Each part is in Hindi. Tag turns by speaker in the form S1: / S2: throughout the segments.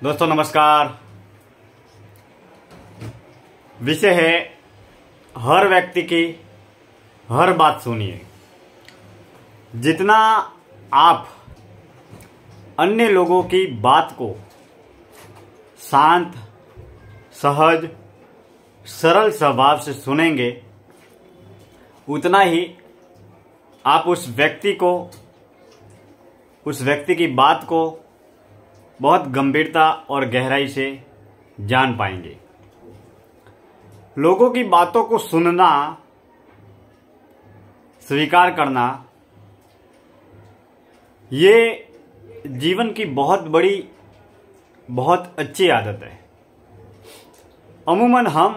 S1: दोस्तों नमस्कार। विषय है हर व्यक्ति की हर बात सुनिए। जितना आप अन्य लोगों की बात को शांत, सहज, सरल स्वभाव से सुनेंगे, उतना ही आप उस व्यक्ति की बात को बहुत गंभीरता और गहराई से जान पाएंगे। लोगों की बातों को सुनना, स्वीकार करना, ये जीवन की बहुत बड़ी, बहुत अच्छी आदत है। अमूमन हम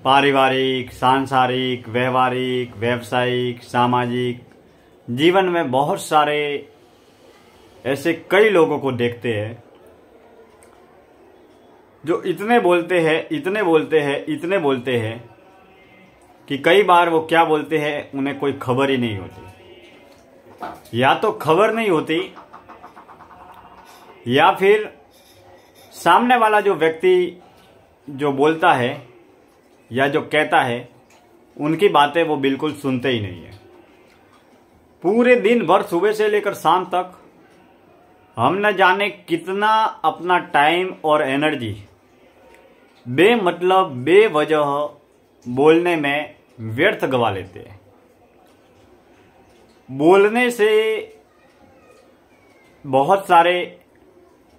S1: पारिवारिक, सांसारिक, व्यवहारिक, व्यावसायिक, सामाजिक जीवन में बहुत सारे ऐसे कई लोगों को देखते हैं जो इतने बोलते हैं कि कई बार वो क्या बोलते हैं उन्हें कोई खबर ही नहीं होती। या तो खबर नहीं होती या फिर सामने वाला जो व्यक्ति जो बोलता है या जो कहता है उनकी बातें वो बिल्कुल सुनते ही नहीं है। पूरे दिन भर सुबह से लेकर शाम तक हम न जाने कितना अपना टाइम और एनर्जी बेमतलब, बेवजह बोलने में व्यर्थ गवा लेते हैं। बोलने से बहुत सारे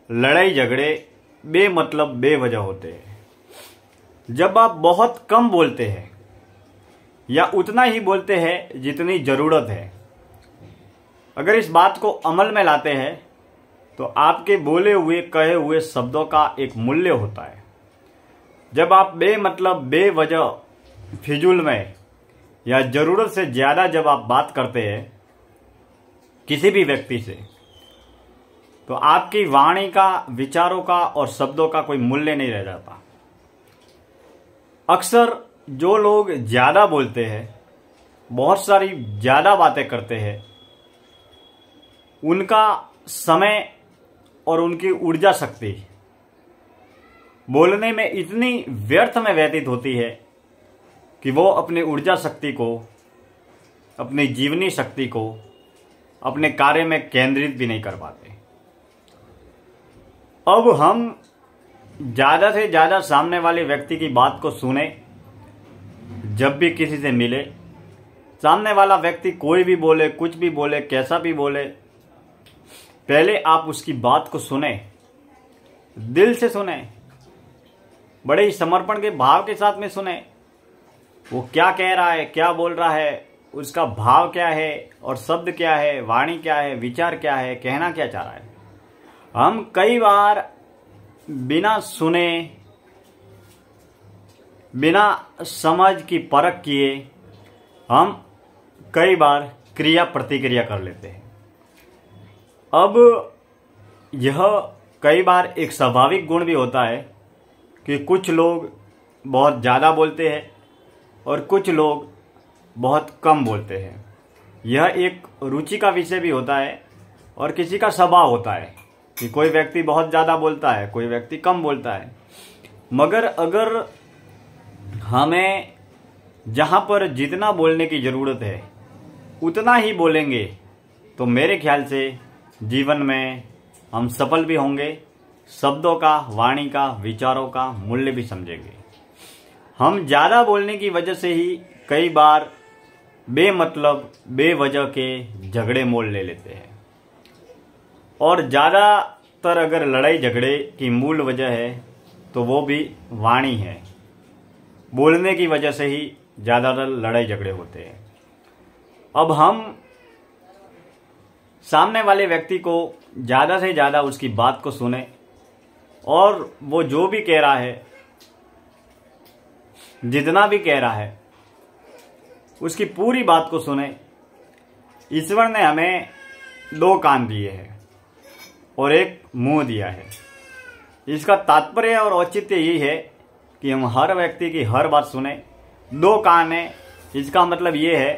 S1: लड़ाई झगड़े बेमतलब, बेवजह होते हैं। जब आप बहुत कम बोलते हैं या उतना ही बोलते हैं जितनी जरूरत है, अगर इस बात को अमल में लाते हैं तो आपके बोले हुए, कहे हुए शब्दों का एक मूल्य होता है। जब आप बेमतलब, बेवजह, फिजूल में या जरूरत से ज्यादा जब आप बात करते हैं किसी भी व्यक्ति से, तो आपकी वाणी का, विचारों का और शब्दों का कोई मूल्य नहीं रह जाता। अक्सर जो लोग ज्यादा बोलते हैं, बहुत सारी ज्यादा बातें करते हैं, उनका समय और उनकी ऊर्जा शक्ति बोलने में इतनी व्यर्थ में व्यतीत होती है कि वो अपनी ऊर्जा शक्ति को, अपनी जीवनी शक्ति को अपने कार्य में केंद्रित भी नहीं कर पाते। अब हम ज्यादा से ज्यादा सामने वाले व्यक्ति की बात को सुने। जब भी किसी से मिले, सामने वाला व्यक्ति कोई भी बोले, कुछ भी बोले, कैसा भी बोले, पहले आप उसकी बात को सुने, दिल से सुने, बड़े ही समर्पण के भाव के साथ में सुने। वो क्या कह रहा है, क्या बोल रहा है, उसका भाव क्या है और शब्द क्या है, वाणी क्या है, विचार क्या है, कहना क्या चाह रहा है। हम कई बार बिना सुने, बिना समझ की परख किए, हम कई बार क्रिया प्रतिक्रिया कर लेते हैं। अब यह कई बार एक स्वाभाविक गुण भी होता है कि कुछ लोग बहुत ज़्यादा बोलते हैं और कुछ लोग बहुत कम बोलते हैं। यह एक रुचि का विषय भी होता है और किसी का स्वभाव होता है कि कोई व्यक्ति बहुत ज़्यादा बोलता है, कोई व्यक्ति कम बोलता है। मगर अगर हमें जहाँ पर जितना बोलने की ज़रूरत है उतना ही बोलेंगे तो मेरे ख्याल से जीवन में हम सफल भी होंगे, शब्दों का, वाणी का, विचारों का मूल्य भी समझेंगे। हम ज़्यादा बोलने की वजह से ही कई बार बेमतलब, बेवजह के झगड़े मोल ले लेते हैं। और ज़्यादातर अगर लड़ाई झगड़े की मूल वजह है तो वो भी वाणी है। बोलने की वजह से ही ज़्यादातर लड़ाई झगड़े होते हैं। अब हम सामने वाले व्यक्ति को ज़्यादा से ज़्यादा उसकी बात को सुने और वो जो भी कह रहा है, जितना भी कह रहा है, उसकी पूरी बात को सुने। ईश्वर ने हमें 2 कान दिए हैं और एक मुंह दिया है। इसका तात्पर्य और औचित्य यही है कि हम हर व्यक्ति की हर बात सुने। 2 कान है, इसका मतलब ये है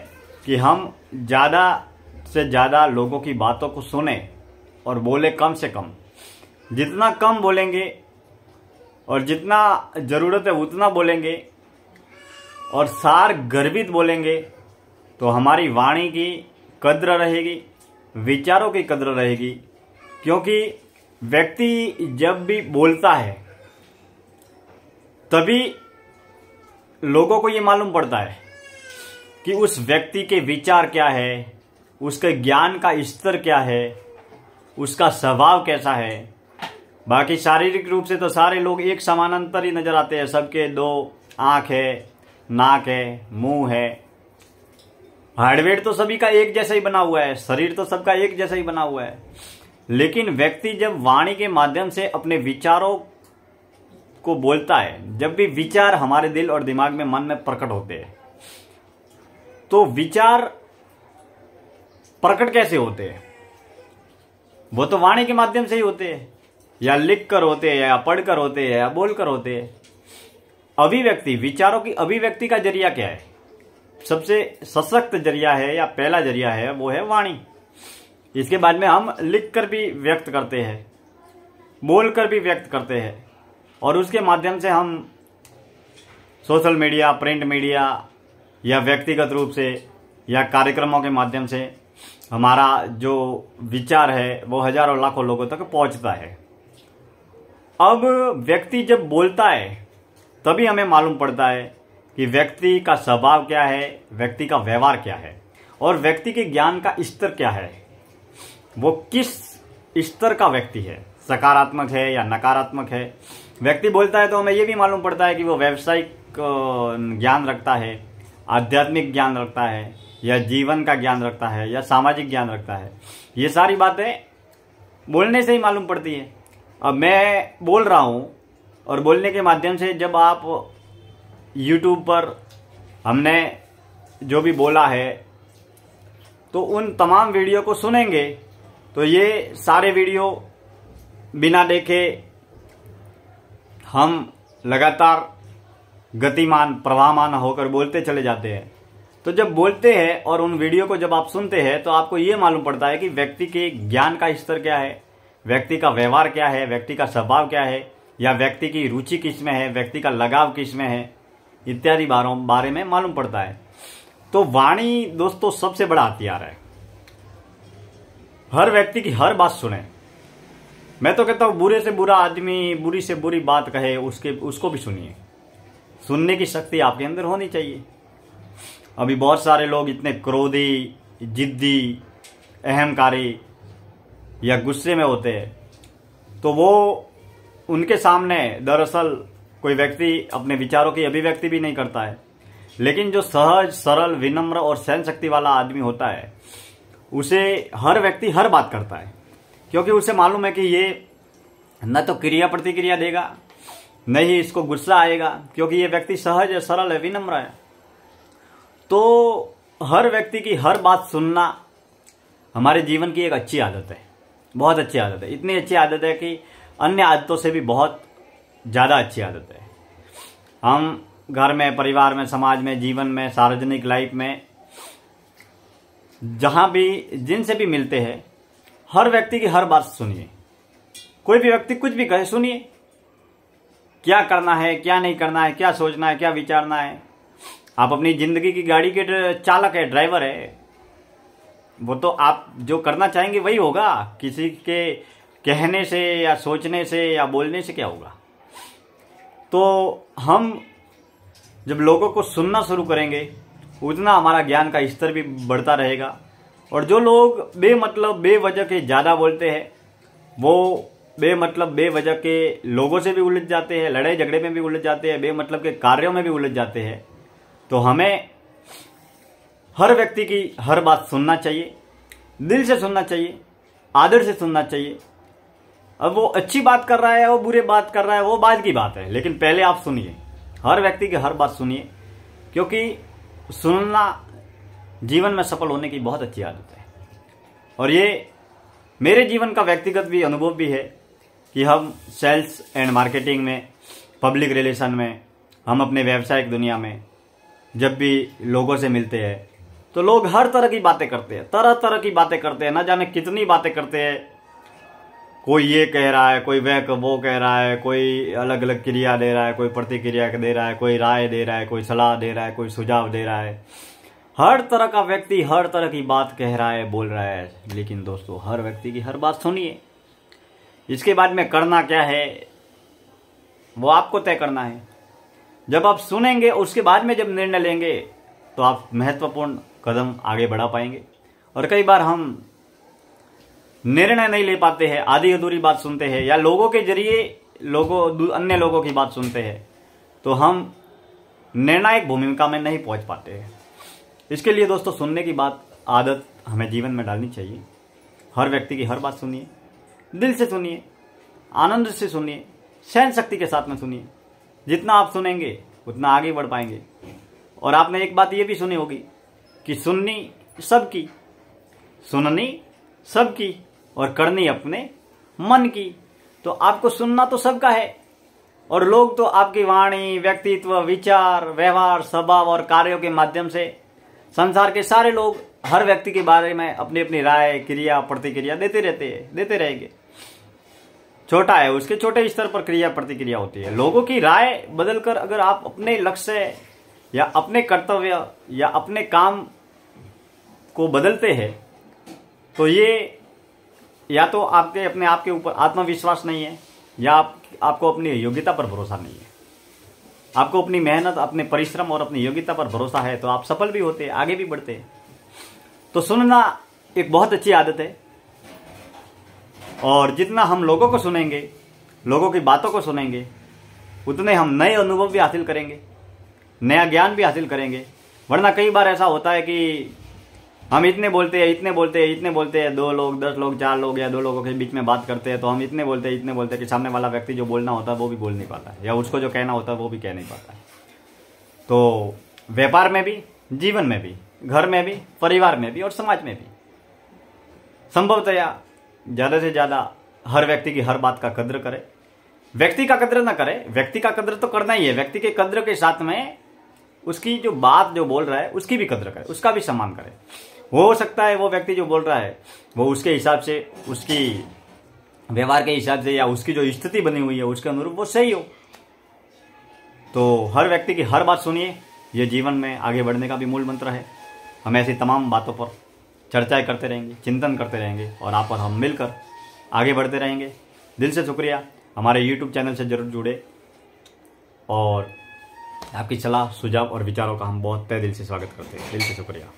S1: कि हम ज़्यादा से ज़्यादा लोगों की बातों को सुने और बोले कम से कम। जितना कम बोलेंगे और जितना ज़रूरत है उतना बोलेंगे और सार गर्भित बोलेंगे तो हमारी वाणी की कद्र रहेगी, विचारों की कद्र रहेगी। क्योंकि व्यक्ति जब भी बोलता है तभी लोगों को ये मालूम पड़ता है कि उस व्यक्ति के विचार क्या है, उसके ज्ञान का स्तर क्या है, उसका स्वभाव कैसा है। बाकी शारीरिक रूप से तो सारे लोग एक समानांतर ही नजर आते हैं। सबके दो आंख है, नाक है, मुंह है, हार्डवेयर तो सभी का एक जैसा ही बना हुआ है, शरीर तो सबका एक जैसा ही बना हुआ है। लेकिन व्यक्ति जब वाणी के माध्यम से अपने विचारों को बोलता है, जब भी विचार हमारे दिल और दिमाग में, मन में प्रकट होते हैं, तो विचार प्रकट कैसे होते हैं? वो तो वाणी के माध्यम से ही होते हैं, या लिख कर होते हैं, या पढ़कर होते हैं, या बोलकर होते हैं। अभिव्यक्ति, विचारों की अभिव्यक्ति का जरिया क्या है? सबसे सशक्त जरिया है या पहला जरिया है वो है वाणी। इसके बाद में हम लिख कर भी व्यक्त करते हैं, बोलकर भी व्यक्त करते हैं, और उसके माध्यम से हम सोशल मीडिया, प्रिंट मीडिया या व्यक्तिगत रूप से या कार्यक्रमों के माध्यम से हमारा जो विचार है वो हजारों लाखों लोगों तक पहुंचता है। अब व्यक्ति जब बोलता है तभी हमें मालूम पड़ता है कि व्यक्ति का स्वभाव क्या है, व्यक्ति का व्यवहार क्या है, और व्यक्ति के ज्ञान का स्तर क्या है, वो किस स्तर का व्यक्ति है, सकारात्मक है या नकारात्मक है। व्यक्ति बोलता है तो हमें ये भी मालूम पड़ता है कि वो व्यावसायिक ज्ञान रखता है, आध्यात्मिक ज्ञान रखता है, या जीवन का ज्ञान रखता है, या सामाजिक ज्ञान रखता है। ये सारी बातें बोलने से ही मालूम पड़ती है। अब मैं बोल रहा हूँ और बोलने के माध्यम से जब आप YouTube पर हमने जो भी बोला है तो उन तमाम वीडियो को सुनेंगे तो ये सारे वीडियो बिना देखे हम लगातार गतिमान, प्रवाहमान होकर बोलते चले जाते हैं। तो जब बोलते हैं और उन वीडियो को जब आप सुनते हैं तो आपको ये मालूम पड़ता है कि व्यक्ति के ज्ञान का स्तर क्या है, व्यक्ति का व्यवहार क्या है, व्यक्ति का स्वभाव क्या है, या व्यक्ति की रुचि किस में है, व्यक्ति का लगाव किस में है, इत्यादि बारे में मालूम पड़ता है। तो वाणी दोस्तों सबसे बड़ा हथियार है। हर व्यक्ति की हर बात सुने। मैं तो कहता हूं बुरे से बुरा आदमी बुरी से बुरी बात कहे उसको भी सुनिए। सुनने की शक्ति आपके अंदर होनी चाहिए। अभी बहुत सारे लोग इतने क्रोधी, जिद्दी, अहंकारी या गुस्से में होते हैं तो वो उनके सामने दरअसल कोई व्यक्ति अपने विचारों की अभिव्यक्ति भी नहीं करता है। लेकिन जो सहज, सरल, विनम्र और सहन शक्ति वाला आदमी होता है उसे हर व्यक्ति हर बात करता है, क्योंकि उसे मालूम है कि ये न तो क्रिया प्रतिक्रिया देगा, न ही इसको गुस्सा आएगा, क्योंकि ये व्यक्ति सहज है, सरल है, विनम्र है। तो हर व्यक्ति की हर बात सुनना हमारे जीवन की एक अच्छी आदत है, बहुत अच्छी आदत है। इतनी अच्छी आदत है कि अन्य आदतों से भी बहुत ज़्यादा अच्छी आदत है। हम घर में, परिवार में, समाज में, जीवन में, सार्वजनिक लाइफ में, जहां भी जिनसे भी मिलते हैं हर व्यक्ति की हर बात सुनिए। कोई भी व्यक्ति कुछ भी कहे सुनिए, क्या करना है, क्या नहीं करना है, क्या सोचना है, क्या विचारना है। आप अपनी जिंदगी की गाड़ी के चालक है, ड्राइवर है, वो तो आप जो करना चाहेंगे वही होगा। किसी के कहने से या सोचने से या बोलने से क्या होगा। तो हम जब लोगों को सुनना शुरू करेंगे उतना हमारा ज्ञान का स्तर भी बढ़ता रहेगा। और जो लोग बेमतलब, बेवजह के ज़्यादा बोलते हैं वो बेमतलब, बेवजह के लोगों से भी उलझ जाते हैं, लड़ाई झगड़े में भी उलझ जाते हैं, बेमतलब के कार्यों में भी उलझ जाते हैं। तो हमें हर व्यक्ति की हर बात सुनना चाहिए, दिल से सुनना चाहिए, आदर से सुनना चाहिए। अब वो अच्छी बात कर रहा है, वो बुरी बात कर रहा है, वो बाद की बात है, लेकिन पहले आप सुनिए, हर व्यक्ति की हर बात सुनिए, क्योंकि सुनना जीवन में सफल होने की बहुत अच्छी आदत है। और ये मेरे जीवन का व्यक्तिगत भी अनुभव भी है कि हम सेल्स एंड मार्केटिंग में, पब्लिक रिलेशन में, हम अपने व्यावसायिक दुनिया में जब भी लोगों से मिलते हैं तो लोग हर तरह की बातें करते हैं, तरह तरह की बातें करते हैं, ना जाने कितनी बातें करते हैं। कोई ये कह रहा है, कोई वो कह रहा है, कोई अलग अलग क्रिया दे रहा है, कोई प्रतिक्रिया दे रहा है, कोई राय दे रहा है, कोई सलाह दे रहा है, कोई सुझाव दे रहा है। हर तरह का व्यक्ति हर तरह की बात कह रहा है, बोल रहा है। लेकिन दोस्तों, हर व्यक्ति की हर बात सुनिए। इसके बाद में करना क्या है वो आपको तय करना है। जब आप सुनेंगे, उसके बाद में जब निर्णय लेंगे, तो आप महत्वपूर्ण कदम आगे बढ़ा पाएंगे। और कई बार हम निर्णय नहीं ले पाते हैं, आधी अधूरी बात सुनते हैं, या लोगों के जरिए अन्य लोगों की बात सुनते हैं, तो हम निर्णायक भूमिका में नहीं पहुंच पाते हैं। इसके लिए दोस्तों, सुनने की आदत हमें जीवन में डालनी चाहिए। हर व्यक्ति की हर बात सुनिए, दिल से सुनिए, आनंद से सुनिए, सहन शक्ति के साथ में सुनिए। जितना आप सुनेंगे उतना आगे बढ़ पाएंगे। और आपने एक बात ये भी सुनी होगी कि सुननी सबकी, सुननी सबकी और करनी अपने मन की। तो आपको सुनना तो सबका है, और लोग तो आपकी वाणी, व्यक्तित्व, विचार, व्यवहार, स्वभाव और कार्यों के माध्यम से संसार के सारे लोग हर व्यक्ति के बारे में अपनी अपनी राय, क्रिया, प्रतिक्रिया देते रहेंगे। छोटा है उसके छोटे स्तर पर क्रिया प्रतिक्रिया होती है। लोगों की राय बदलकर अगर आप अपने लक्ष्य या अपने कर्तव्य या अपने काम को बदलते हैं, तो ये या तो आपके अपने आप के ऊपर आत्मविश्वास नहीं है, या आपको अपनी योग्यता पर भरोसा नहीं है। आपको अपनी मेहनत, अपने परिश्रम और अपनी योग्यता पर भरोसा है, तो आप सफल भी होते हैं, आगे भी बढ़ते हैं। तो सुनना एक बहुत अच्छी आदत है। और जितना हम लोगों को सुनेंगे, लोगों की बातों को सुनेंगे, उतने हम नए अनुभव भी हासिल करेंगे, नया ज्ञान भी हासिल करेंगे। वरना कई बार ऐसा होता है कि हम इतने बोलते हैं, 2 लोग, 10 लोग, 4 लोग या 2 लोगों के बीच में बात करते हैं, तो हम इतने बोलते हैं कि सामने वाला व्यक्ति जो बोलना होता है वो भी बोल नहीं पाता है, या उसको जो कहना होता है वो भी कह नहीं पाता है। तो व्यापार में भी, जीवन में भी, घर में भी, परिवार में भी और समाज में भी संभवतया ज़्यादा से ज़्यादा हर व्यक्ति की हर बात का कद्र करे। व्यक्ति का कद्र ना करे, व्यक्ति का कद्र तो करना ही है। व्यक्ति के कद्र के साथ में उसकी जो बात जो बोल रहा है उसकी भी कद्र करे, उसका भी सम्मान करे। हो सकता है वो व्यक्ति जो बोल रहा है वो उसके हिसाब से, उसकी व्यवहार के हिसाब से, या उसकी जो स्थिति बनी हुई है उसके अनुरूप वो सही हो। तो हर व्यक्ति की हर बात सुनिए, ये जीवन में आगे बढ़ने का भी मूल मंत्र है। हम ऐसी तमाम बातों पर चर्चाएं करते रहेंगे, चिंतन करते रहेंगे, और आप और हम मिलकर आगे बढ़ते रहेंगे। दिल से शुक्रिया। हमारे YouTube चैनल से जरूर जुड़े, और आपकी सलाह, सुझाव और विचारों का हम बहुत तहे दिल से स्वागत करते हैं। दिल से शुक्रिया।